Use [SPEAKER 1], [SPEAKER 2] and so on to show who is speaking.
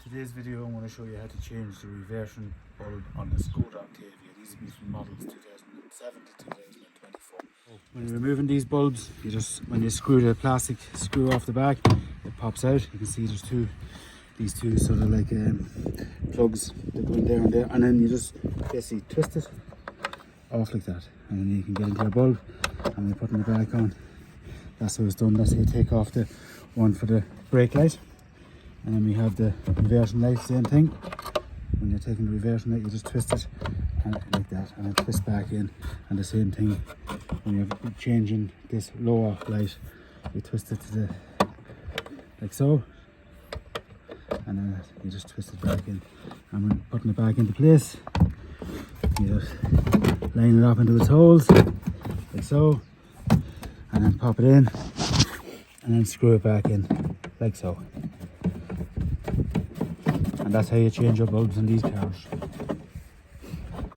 [SPEAKER 1] Today's video I'm going to show you how to change the reversion bulb on the Skoda Fabia. These will be from models 2007 to 2024. When you're removing these bulbs, you just, when you screw the plastic screw off the back, it pops out. You can see there's these two sort of like plugs that go in there, and then you just basically twist it off like that, and then you can get into your bulb and you're putting it back on. That's how it's done. That's how you take off the one for the brake light. And then we have the reversion light, same thing. When you're taking the reversion light, you just twist it and like that, and it twists back in. And the same thing when you're changing this lower light, you twist it to the, like so, and then you just twist it back in. And when putting it back into place, you just line it up into its holes, like so, and then pop it in, and then screw it back in, like so. And that's how you change your bulbs in these cars.